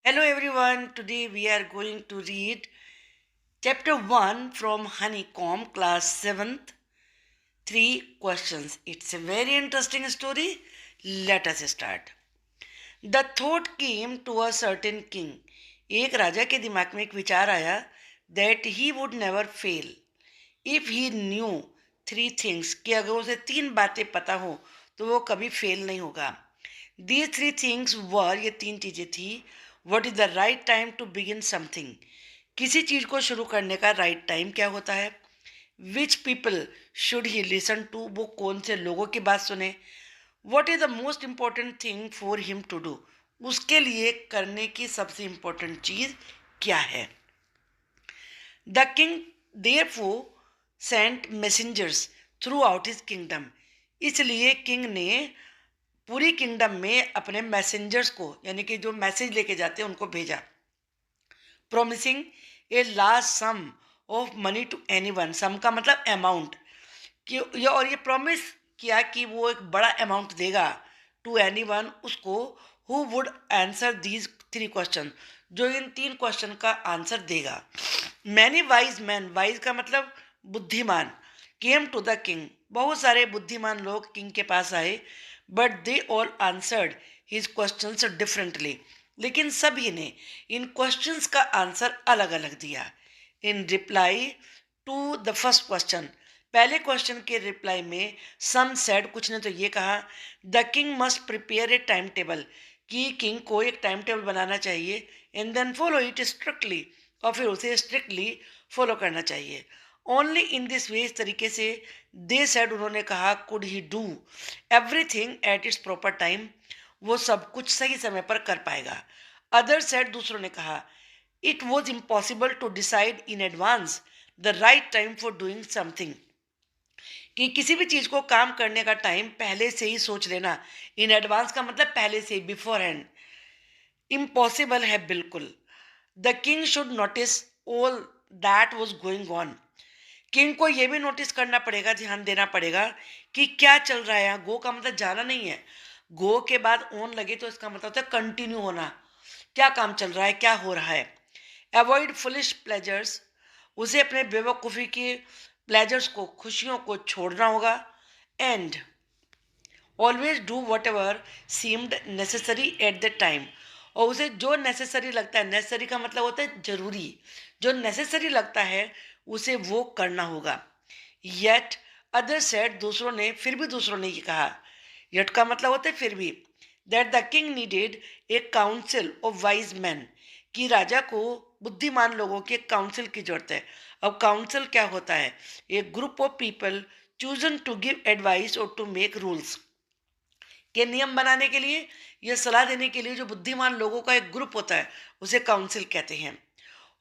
Hello everyone, today we are going to read chapter 1 from Honeycomb, class 7th. Three questions. It's a very interesting story. Let us start. The thought came to a certain king. एक राजा के दिमाग में एक विचार आया that he would never fail if he knew three things कि अगर उसे तीन बातें पता हो तो वो कभी फेल नहीं होगा. These three things were ये तीन चीजें थी. What is the right time to begin something? किसी चीज को शुरू करने का राइट टाइम क्या होता है. Which people should he listen to, वो कौन से लोगों की बात सुने. What is the most important thing for him to do, उसके लिए करने की सबसे इम्पोर्टेंट चीज क्या है. The king therefore sent messengers through his kingdom, इसलिए किंग ने पूरी किंगडम में अपने मैसेंजर्स को यानी कि जो मैसेज लेके जाते हैं उनको भेजा. Promising a large sum of money to anyone, sum का मतलब अमाउंट कि और ये प्रॉमिस किया कि वो एक बड़ा अमाउंट देगा टू एनीवन उसको who would answer these three question, जो इन तीन क्वेश्चन का आंसर देगा. मैनी वाइज मैन, वाइज का मतलब बुद्धिमान, केम टू द किंग, बहुत सारे बुद्धिमान लोग किंग के पास आए. But they all answered his questions differently, लेकिन सभी ने इन क्वेश्चंस का आंसर अलग अलग दिया. In reply to the first question, पहले क्वेश्चन के रिप्लाई में सम सेड, कुछ ने तो ये कहा the king must prepare a time table, कि किंग को एक टाइम टेबल बनाना चाहिए and then follow it strictly, और फिर उसे स्ट्रिक्टली फॉलो करना चाहिए. ओनली इन दिस वे, इस तरीके से दे सेड, उन्होंने कहा could he do everything at its proper time, वो सब कुछ सही समय पर कर पाएगा. अदर सेड, दूसरों ने कहा it was impossible to decide in advance the right time for doing something, कि किसी भी चीज को काम करने का टाइम पहले से ही सोच लेना. इन एडवांस का मतलब पहले से, बिफोर हैंड, इम्पॉसिबल है बिल्कुल. The king should notice all that was going on, king को यह भी नोटिस करना पड़ेगा, ध्यान देना पड़ेगा कि क्या चल रहा है. गो का मतलब जाना नहीं है. गो के बाद ऑन लगे तो इसका मतलब होता है कंटिन्यू होना, क्या काम चल रहा है, क्या हो रहा है. अवॉइड फुलिश प्लेजर्स, उसे अपने बेवकूफ़ी के प्लेजर्स को, खुशियों को छोड़ना होगा. And always do what ever seemed necessary at the time, और उसे जो नेसेसरी लगता है, नेसेसरी का मतलब होता है जरूरी, जो नेसेसरी लगता है उसे वो करना होगा. येट अदर सेड, दूसरों ने, फिर भी दूसरों ने ये कहा, येट का मतलब होता है फिर भी, that the king needed A council of wise man, कि राजा को बुद्धिमान लोगों के काउंसिल की जरूरत है. अब काउंसिल क्या होता है, एक group of people chosen to give advice और टू मेक रूल्स, के नियम बनाने के लिए या सलाह देने के लिए जो बुद्धिमान लोगों का एक ग्रुप होता है उसे काउंसिल कहते हैं.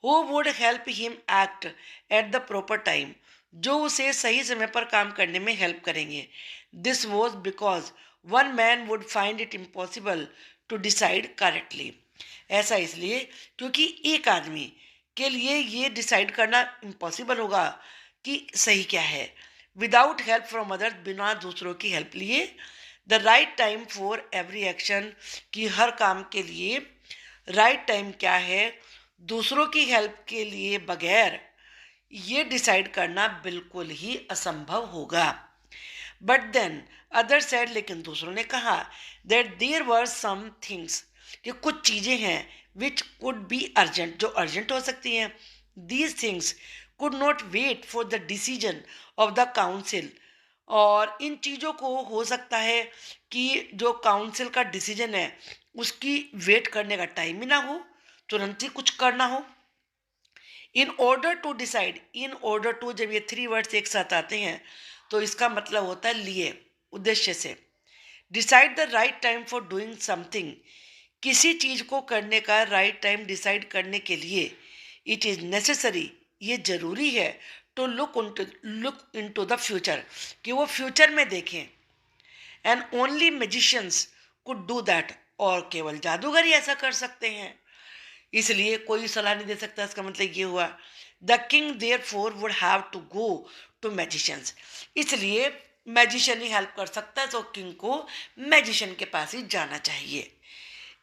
Who would help him act at the proper time, जो उसे सही समय पर काम करने में हेल्प करेंगे. This was because one man would find it impossible to decide correctly, ऐसा इसलिए क्योंकि एक आदमी के लिए ये डिसाइड करना इम्पॉसिबल होगा कि सही क्या है, विदाउट हेल्प फ्रॉम अदर्स, बिना दूसरों की हेल्प लिए. The right time for every action, कि हर काम के लिए राइट टाइम क्या है, दूसरों की हेल्प के लिए बगैर ये डिसाइड करना बिल्कुल ही असंभव होगा. बट देन अदर सेड, लेकिन दूसरों ने कहा that there were some things, कि कुछ चीज़ें हैं विच कुड बी अर्जेंट, जो अर्जेंट हो सकती हैं. These things could not wait for the decision of the council, और इन चीज़ों को हो सकता है कि जो काउंसिल का डिसीजन है उसकी वेट करने का टाइम ही ना हो, तुरंत ही कुछ करना हो. In order to decide, in order to, जब ये थ्री वर्ड्स एक साथ आते हैं तो इसका मतलब होता है लिए, उद्देश्य से. Decide the right time for doing something, किसी चीज को करने का राइट टाइम डिसाइड करने के लिए. इट इज नेसेसरी, ये जरूरी है. To look into the future, कि वो फ्यूचर में देखें. And only magicians could do that, और केवल जादूगर ही ऐसा कर सकते हैं, इसलिए कोई सलाह नहीं दे सकता. इसका मतलब ये हुआ the king therefore would have to go to magicians, इसलिए मैजिशियन ही हेल्प कर सकता है, तो किंग को मैजिशियन के पास ही जाना चाहिए.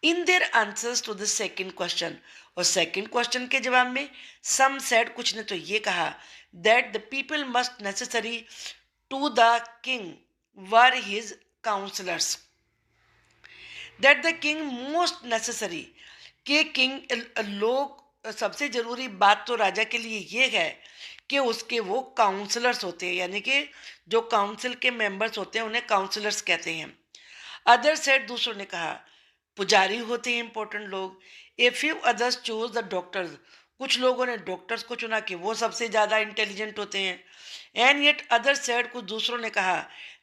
In their answers to the second question, और सेकेंड क्वेश्चन के जवाब में सम सेड, कुछ ने तो ये कहा, that the people most necessary to the king were his counsellors, that the king most necessary, कि किंग लोग सबसे ज़रूरी बात तो राजा के लिए ये है कि उसके वो काउंसलर्स होते हैं, यानी कि जो काउंसिल के मेंबर्स होते हैं उन्हें काउंसलर्स कहते हैं। अदर सेड, दूसरों ने कहा, पुजारी होते हैं इंपॉर्टेंट लोग। A few others choose the doctors, कुछ लोगों ने डॉक्टर्स को चुना कि वो सबसे ज़्यादा इंटेलिजेंट होते हैं। एंड येट अदर सेड, कुछ दूसरों ने कहा,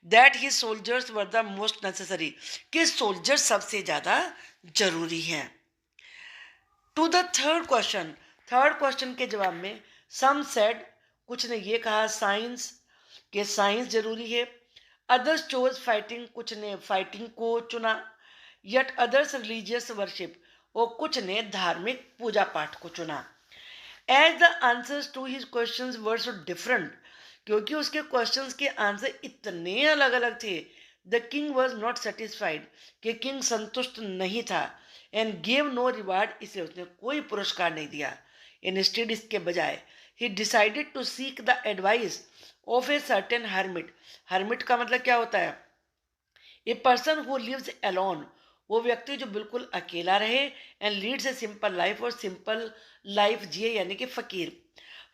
that he soldiers were the most necessary, कि सोल्जर्स सबसे ज़्यादा जरूरी हैं। To the third question, third question के जवाब में सम सेड, कुछ ने ये कहा साइंस, के साइंस जरूरी है। अदर्स चोज फाइटिंग, कुछ ने फाइटिंग को चुना। यट अदर्स रिलीजियस वर्शिप, और कुछ ने धार्मिक पूजा पाठ को चुना। As the answers to his questions were so different, क्योंकि उसके क्वेश्चंस के आंसर इतने अलग अलग थे, the king was not satisfied, कि किंग संतुष्ट नहीं था। एंड गेव नो रिवार्ड, इसलिए उसने कोई पुरस्कार नहीं दिया। इंस्टेड, इसके बजाय, he decided to seek the advice of a certain hermit. Hermit का मतलब क्या होता है? A person who lives alone, वो व्यक्ति जो बिल्कुल अकेला रहे, and leads a simple life, और सिंपल लाइफ जिए, यानी कि फकीर।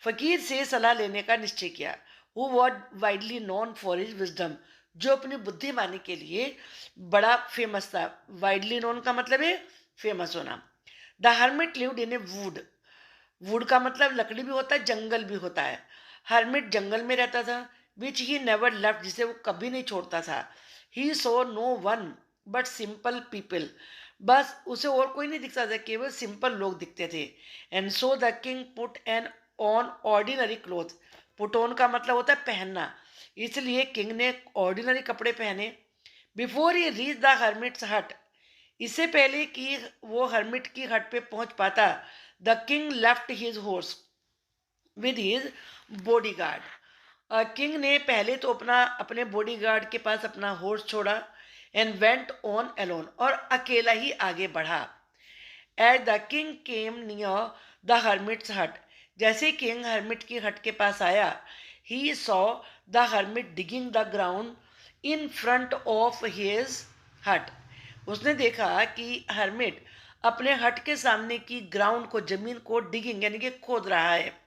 फकीर से सलाह लेने का निश्चय किया। Who was widely known for his wisdom, जो अपनी बुद्धिमानी के लिए बड़ा फेमस था। वाइडली नोन का मतलब है फेमस होना। The hermit lived in A would, would का मतलब लकड़ी भी होता है, जंगल भी होता है। हर्मिट जंगल में रहता था। विच ही नेवर लेफ्ट, जिसे वो कभी नहीं छोड़ता था। He saw no one but simple people, बस उसे और कोई नहीं दिखता था, केवल सिंपल लोग दिखते थे। And so the king put an on ordinary cloth, put on का मतलब होता है पहनना, इसलिए किंग ने ऑर्डिनरी कपड़े पहने। Before he reach the hermits हट, इससे पहले कि वो हर्मिट की हट पे पहुंच पाता, the king left his horse with his bodyguard, king ने पहले तो अपने बॉडीगार्ड के पास अपना हॉर्स छोड़ा, एंड वेंट ऑन अलोन, और अकेला ही आगे बढ़ा। Eight the king came near the hermits हट, जैसे किंग हर्मिट की हट के पास आया, he saw the hermit digging the ground in front of his हट, उसने देखा कि हर्मिट अपने हट के सामने की ग्राउंड को, जमीन को डिगिंग यानी कि खोद रहा है।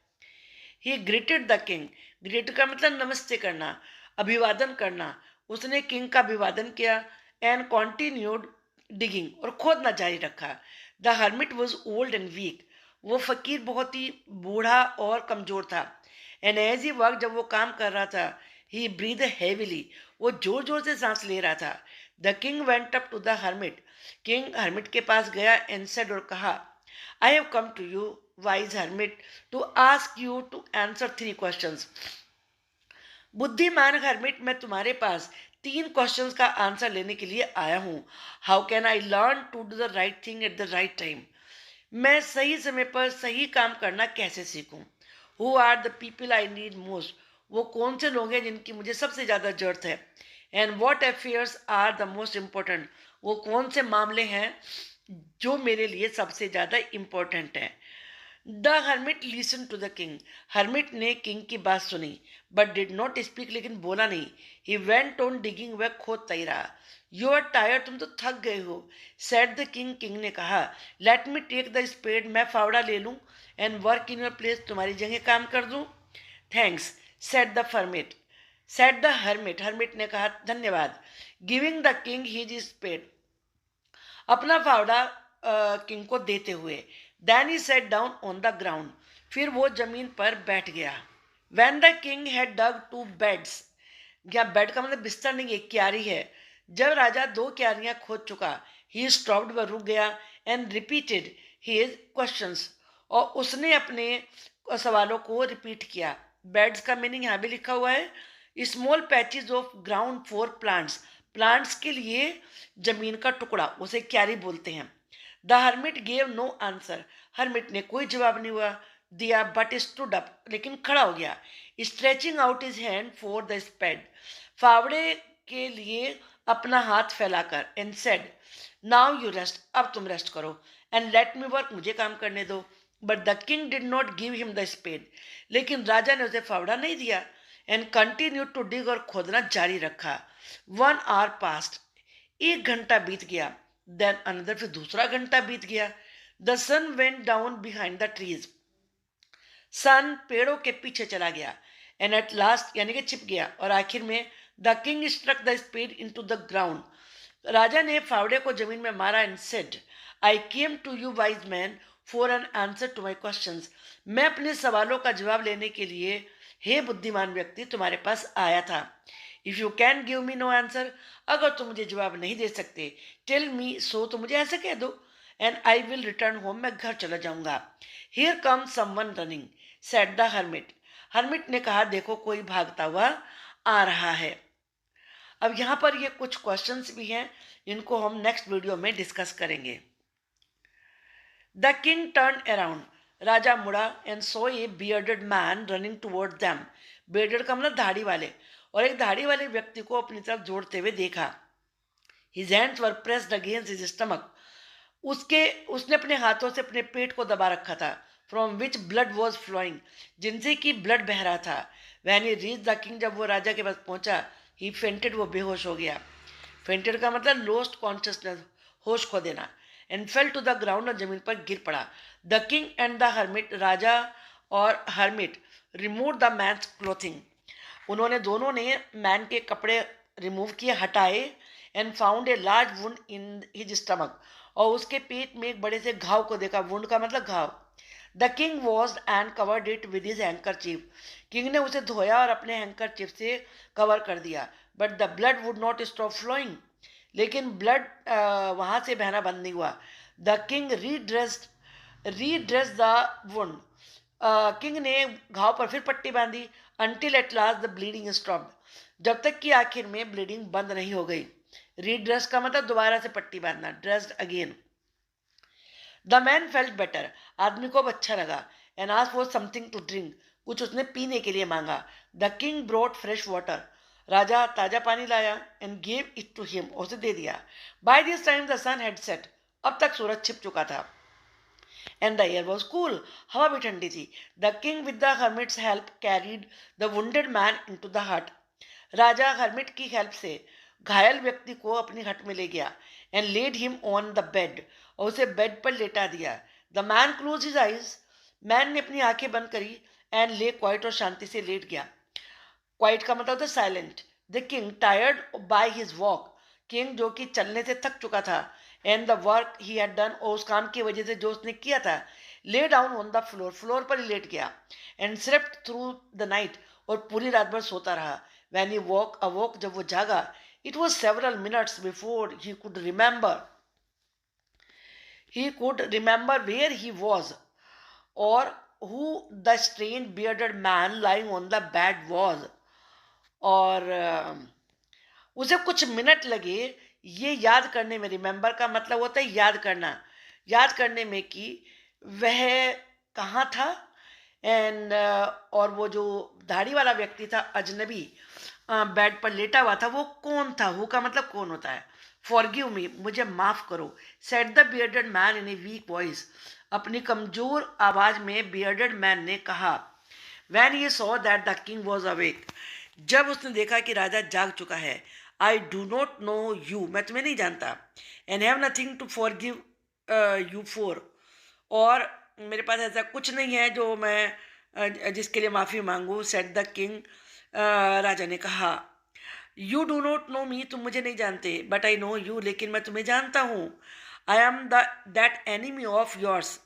ही ग्रीटेड द किंग, ग्रीट का मतलब नमस्ते करना, अभिवादन करना। उसने किंग का अभिवादन किया, एंड कॉन्टिन्यूड डिगिंग, और खोदना जारी रखा। The hermit was old and weak, वो फकीर बहुत ही बूढ़ा और कमजोर था। एंड एज ही वर्क, जब वो काम कर रहा था, ही ब्रीद हैविली, वो जोर जोर से सांस ले रहा था। The king went up to the hermit, king hermit के पास गया, एंड सेड, और कहा, I have come to you wise hermit to ask you to answer 3 questions. बुद्धिमान हर्मिट, मैं तुम्हारे पास 3 क्वेश्चंस का आंसर लेने के लिए आया हूँ। How can I learn to do the right thing at the right time, मैं सही समय पर सही काम करना कैसे सीखूं। Who are the people I need most, वो कौन से लोग हैं जिनकी मुझे सबसे ज़्यादा जरूरत है। And what affairs are the most important, वो कौन से मामले हैं जो मेरे लिए सबसे ज़्यादा इम्पोर्टेंट हैं। The hermit listen to the king, hermit ने किंग की बात सुनी, बट डिड नॉट स्पीक, लेकिन बोला नहीं। ही वेंट ऑन डिगिंग, वह खोदता ही रहा। यू आर टायर्ड, तुम तो थक गए हो। सेड द किंग, किंग ने कहा, let me take the spade, मैं फावड़ा ले लूँ, and work in your place, तुम्हारी जगह काम कर दूँ। Thanks, said the hermit, said the hermit, hermit ने कहा धन्यवाद। Giving the king his spade, अपना फावड़ा किंग को देते हुए। Then he sat down on the ground, फिर वो जमीन पर बैठ गया। When the king had dug 2 beds, या बेड का मतलब बिस्तर नहीं है, क्यारी है। जब राजा 2 क्यारियां खोद चुका, ही स्टॉप्ड, वह रुक गया, एंड रिपीटेड हिज क्वेश्चंस, और उसने अपने सवालों को रिपीट किया। बेड्स का मीनिंग यहाँ भी लिखा हुआ है, small patches of ground for plants, plants के लिए जमीन का टुकड़ा, उसे क्यारी बोलते हैं। The hermit gave no answer, hermit ने कोई जवाब नहीं हुआ दिया, बट स्टूड अप, लेकिन खड़ा हो गया। Stretching out his hand for the spade, फावड़े के लिए अपना हाथ फैलाकर, and said, now you rest, अब तुम रेस्ट करो, एंड लेट मी वर्क, मुझे काम करने दो। But the king did not give him the spade, लेकिन राजा ने उसे फावड़ा नहीं दिया, एंड कंटिन्यू टू डिग, और खोदना जारी रखा। 1 hour पास्ट, 1 घंटा बीत गया। देन अनदर, फिर दूसरा घंटा बीत गया। The sun went down behind the trees, sun पेड़ों के पीछे चला गया। एंड एट लास्ट, यानी कि छिप गया, और आखिर में the king struck the spade in to the ground, राजा ने फावड़े को जमीन में मारा, and said, I came to you wise man for an answer to my questions, मैं अपने सवालों का जवाब लेने के लिए, हे बुद्धिमान व्यक्ति, तुम्हारे पास आया था। If you can give me know answer, अगर तुम मुझे जवाब नहीं दे सकते, टेल मी सो, तो मुझे ऐसे कह दो, and I will return home, मैं घर चला जाऊंगा। Here come someone running, said the hermit, hermit ने कहा, देखो कोई भागता हुआ आ रहा है। अब यहाँ पर ये कुछ क्वेश्चंस भी हैं, इनको हम नेक्स्ट वीडियो में डिस्कस करेंगे। द किंग टर्न अराउंड, राजा मुड़ा, and so A bearded man running toward them, bearded का मतलब दाढ़ी वाले, और एक दाढ़ी वाले व्यक्ति को अपनी तरफ जोड़ते हुए देखा। His hands were pressed against his stomach, उसने अपने हाथों से अपने पेट को दबा रखा था। From which blood was flowing, जिनसे कि ब्लड बह रहा था। When he reach the king, जब वो राजा के पास पहुंचा, ही फेंटेड, वो बेहोश हो गया। फेंटेड का मतलब लॉस्ट कॉन्शियसनेस, होश खो देना। And fell to the ground, और जमीन पर गिर पड़ा। The king and the hermit, राजा और hermit, remove the man's clothing, उन्होंने दोनों ने मैन के कपड़े रिमूव किए, हटाए। And found a large wound in his stomach, और उसके पेट में एक बड़े से घाव को देखा। वुंड का मतलब घाव। The king wash and covered it with his handkerchief, king ने उसे धोया और अपने हैंकरचीफ से कवर कर दिया। But the blood would not stop flowing, लेकिन ब्लड वहां से बहना बंद नहीं हुआ। The king redress the wound, king ने घाव पर फिर पट्टी बांधी। Until at last the bleeding stopped, जब तक कि आखिर में ब्लीडिंग बंद नहीं हो गई। रीड्रेस का मतलब दोबारा से पट्टी बांधना, dressed again. The man felt better, आदमी को अब अच्छा लगा। And asked for something to drink, कुछ उसने पीने के लिए मांगा। The king brought fresh water, राजा ताजा पानी लाया। And gave it to him, उसे दे दिया। By this time the sun had set, अब तक सूरज छिप चुका था। And the air was cool, हवा भी ठंडी थी। The king with the hermits help carried the wounded man in to the hut, राजा हर्मिट की हेल्प से घायल व्यक्ति को अपनी हट में ले गया। And laid him on the bed, और उसे बेड पर लेटा दिया। The man close his eyes, man ने अपनी आंखें बंद करी। एंड ले क्वाइट, और शांति से लेट गया। क्वाइट का मतलब होता है silent. The king tired by his walk, king जो कि चलने से थक चुका था। And the work he had done, और उस काम की वजह से जो उसने किया था। Lay down on the floor, floor पर ही लेट गया। And slept through the night, और पूरी रात भर सोता रहा। व्हेन ही वॉक अवोक, जब वो जागा, it was several minutes before he could remember where he was, और who the strange bearded man lying on the bed was, और उसे कुछ मिनट लगे ये याद करने में। रिमेंबर का मतलब होता है याद करना, याद करने में कि वह कहाँ था। एंड और वो जो दाढ़ी वाला व्यक्ति था, अजनबी, बेड पर लेटा हुआ था, वो कौन था। हु का मतलब कौन होता है। फॉरगिव मी, मुझे माफ करो। Said the bearded man in a weak voice, अपनी कमजोर आवाज में बियर्डेड मैन ने कहा। When he saw that the king was awake, जब उसने देखा कि राजा जाग चुका है। I do not know you, मैं तुम्हें नहीं जानता। And have nothing to forgive you for, और मेरे पास ऐसा कुछ नहीं है जो मैं जिसके लिए माफ़ी मांगू। सेड द किंग, राजा ने कहा। यू डू नॉट नो मी, तुम मुझे नहीं जानते। बट आई नो यू, लेकिन मैं तुम्हें जानता हूँ। I am that enemy of yours,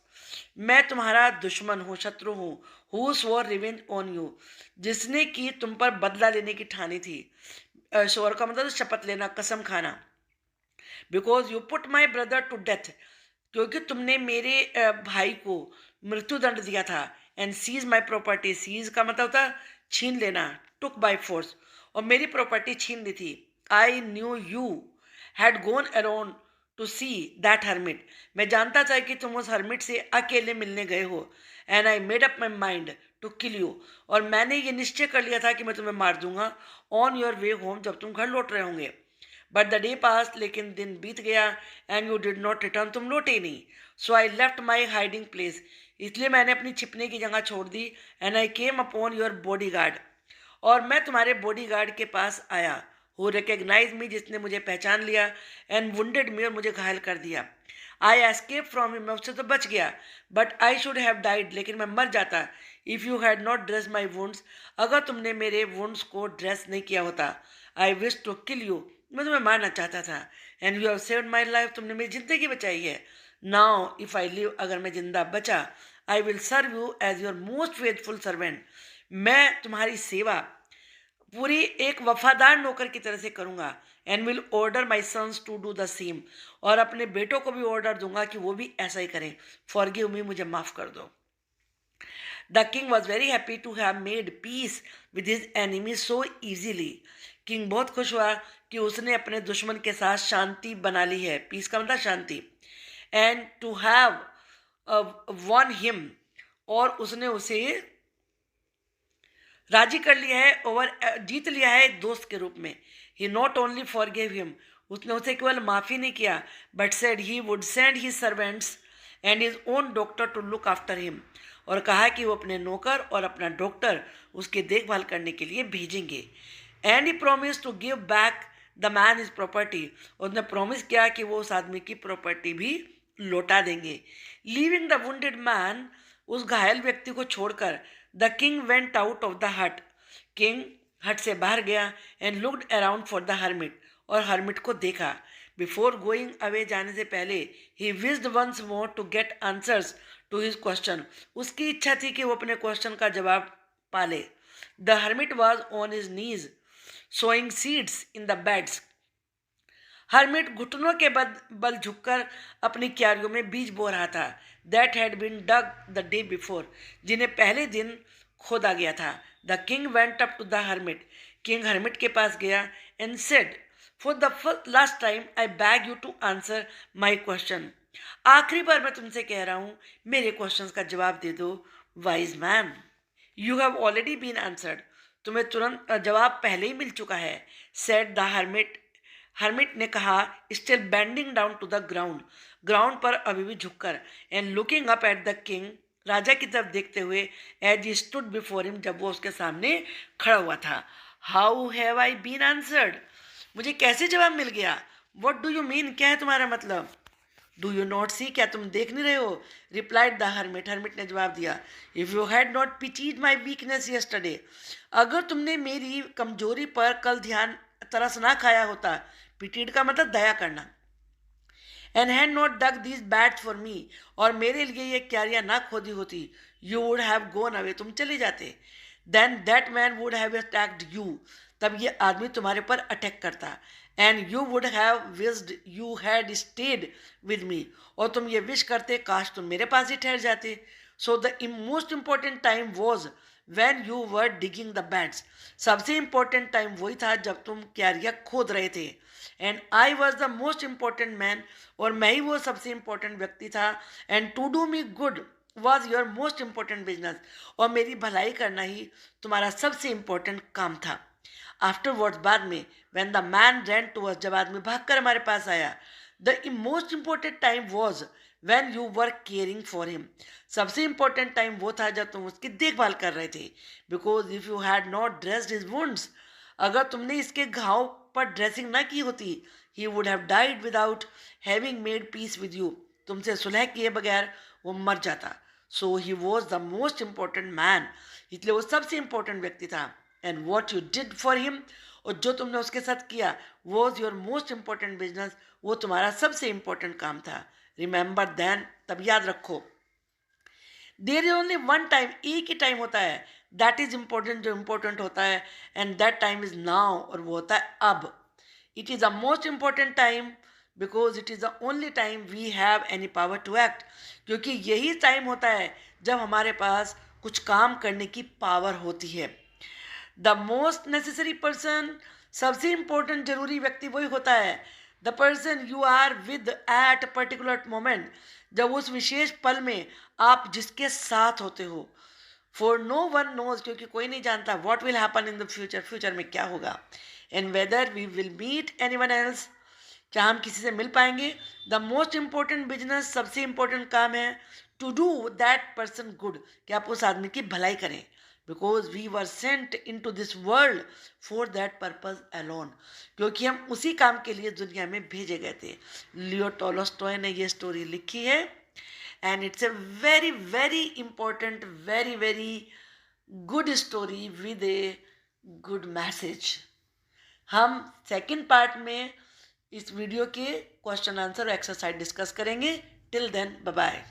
मैं तुम्हारा दुश्मन हूँ, शत्रु हूँ। Who swore revenge on you, जिसने कि तुम पर बदला लेने की ठानी थी। श्योर का मतलब शपथ लेना, कसम खाना। Because you put my brother to death, क्योंकि तुमने मेरे भाई को मृत्युदंड दिया था। And seize my property, seize का मतलब होता छीन लेना, टुक बाई फोर्स, और मेरी प्रॉपर्टी छीन ली थी। I knew you had gone around to see that hermit, मैं जानता था कि तुम उस हर्मिट से अकेले मिलने गए हो। And I made up my mind to kill you, और मैंने ये निश्चय कर लिया था कि मैं तुम्हें मार दूंगा। ऑन योर वे होम, जब तुम घर लौट रहे होंगे। बट द डे पास, लेकिन दिन बीत गया, and you did not return, तुम लौटे नहीं. So I left my hiding place, इसलिए मैंने अपनी छिपने की जगह छोड़ दी. And I came upon your bodyguard, और मैं तुम्हारे बॉडी गार्ड के पास आया. हु रिकग्नाइज मी, जिसने मुझे पहचान लिया. एंड वुंडेड मी, और मुझे घायल कर दिया. आई एस्केप फ्रॉम हिम, मैं उससे तो बच गया. But I should have died, लेकिन मैं मर जाता. If you had not dress my wounds, अगर तुमने मेरे वुंड्स को ड्रेस नहीं किया होता. I wish to kill you, मैं तुम्हें मारना चाहता था. And you have saved my life, तुमने मेरी जिंदगी बचाई है. नाउ इफ़ आई लिव, अगर मैं जिंदा बचा, I will serve you as your most faithful servant, मैं तुम्हारी सेवा पूरी एक वफादार नौकर की तरह से करूंगा. And will order my sons to do the same, और अपने बेटों को भी ऑर्डर दूंगा कि वो भी ऐसा ही करें. फॉरगिव मी, मुझे माफ कर दो. The king was very happy to have made peace with his enemy so easily. किंग बहुत खुश हुआ कि उसने अपने दुश्मन के साथ शांति बना ली है. पीस का मतलब शांति. And to have won him, और उसने उसे राजी कर लिया है, ओवर जीत लिया है एक दोस्त के रूप में. He not only forgive him, उसने उसे केवल माफ़ी नहीं किया, but said he would send his servants and his own doctor to look after him, और कहा कि वो अपने नौकर और अपना डॉक्टर उसकी देखभाल करने के लिए भेजेंगे. And he promise to give back the man his property, उसने प्रॉमिस किया कि वो उस आदमी की प्रॉपर्टी भी लौटा देंगे. लीविंग द वुंडेड मैन, उस घायल व्यक्ति को छोड़कर, the king went out of the hut, king hut से बाहर गया. And looked around for the hermit, और हर्मिट को देखा. बिफोर गोइंग अवे, जाने से पहले, he wished once more to get answers to his question, उसकी इच्छा थी कि वो अपने क्वेश्चन का जवाब पाले. The hermit was on his knees sowing seeds in the beds, hermit घुटनों के बल झुककर अपनी क्यारियों में बीज बो रहा था. That had been dug the day before, जिन्हें पहले दिन खोदा गया था. The king went up to the hermit, king hermit के पास गया. And said, for the last time I beg you to answer my question, आखिरी बार मैं तुमसे कह रहा हूँ, मेरे क्वेश्चन का जवाब दे दो. Wise man, you have already been answered, तुम्हें तुरंत जवाब पहले ही मिल चुका है. सेड द हर्मिट, हर्मिट ने कहा, still bending down to the ground, ground पर अभी भी झुककर. And looking up at the king, राजा की तरफ देखते हुए. As he stood before him, जब वो उसके सामने खड़ा हुआ था. How have I been answered, मुझे कैसे जवाब मिल गया. वट डू यू मीन, क्या है तुम्हारा मतलब. डू यू नॉट सी, क्या तुम देख नहीं रहे हो. रिप्लाइड द हर्मिट, हर्मिट ने जवाब दिया. If you had not pitied my weakness yesterday, अगर तुमने मेरी कमजोरी पर कल ध्यान तरस ना खाया होता. पिटीड का मतलब दया करना. And had not dug these beds for me, और मेरे लिए ये क्यारियाँ ना खोदी होती. You would have gone away, तुम चले जाते. Then that man would have attacked you, तब ये आदमी तुम्हारे पर अटैक करता. And you would have wished you had stayed with me, और तुम ये विश करते, काश तुम मेरे पास ही ठहर जाते. So the most important time was when you were digging the beds, सबसे इम्पॉर्टेंट टाइम वही था जब तुम क्यारियाँ खोद रहे थे. And I was the most important man, और मैं ही वो सबसे इम्पोर्टेंट व्यक्ति था. And to do me good was your most important business, और मेरी भलाई करना ही तुम्हारा सबसे इम्पोर्टेंट काम था. आफ्टरवर्ड्स, बाद में, when the man ran to us, जब आदमी भागकर हमारे पास आया. The most important time was when you were caring for him, सबसे इम्पोर्टेंट टाइम वो था जब तुम उसकी देखभाल कर रहे थे. Because if you had not dressed his wounds, अगर तुमने इसके घाव पर ड्रेसिंग ना की होती, he would have died without having made peace with you, तुमसे सुलह किए बगैर वो मर जाता. So he was the most important man, इसलिए वो सबसे इम्पोर्टेंट व्यक्ति था. And what you did for him, और जो तुमने उसके साथ किया, was your most important business, वो तुम्हारा सबसे इम्पोर्टेंट काम था. रिमेंबर देन, तब याद रखो. There is only one time, एक ही टाइम होता है, दैट इज इम्पोर्टेंट, जो इम्पोर्टेंट होता है. And that time is now, और वो होता है अब. It is the most important time because it is the only time we have any power to act, क्योंकि यही टाइम होता है जब हमारे पास कुछ काम करने की पावर होती है. द मोस्ट नेसेसरी पर्सन, सबसे इम्पोर्टेंट जरूरी व्यक्ति वही होता है. The person you are with at particular moment, जब उस विशेष पल में आप जिसके साथ होते हो. फॉर नो वन नोज, क्योंकि कोई नहीं जानता what will happen in the future, future में क्या होगा. And whether we will meet anyone else, क्या हम किसी से मिल पाएंगे। द मोस्ट इंपॉर्टेंट बिजनेस, सबसे इंपॉर्टेंट काम है to do that person good, कि आप उस आदमी की भलाई करें, because we were sent into this world for that purpose alone, क्योंकि हम उसी काम के लिए दुनिया में भेजे गए थे। लियो टॉलस्टॉय ने ये स्टोरी लिखी है and it's a very very important, very very good story with a good message. हम सेकंड पार्ट में इस वीडियो के क्वेश्चन आंसर और एक्सरसाइज डिस्कस करेंगे। Till then bye bye.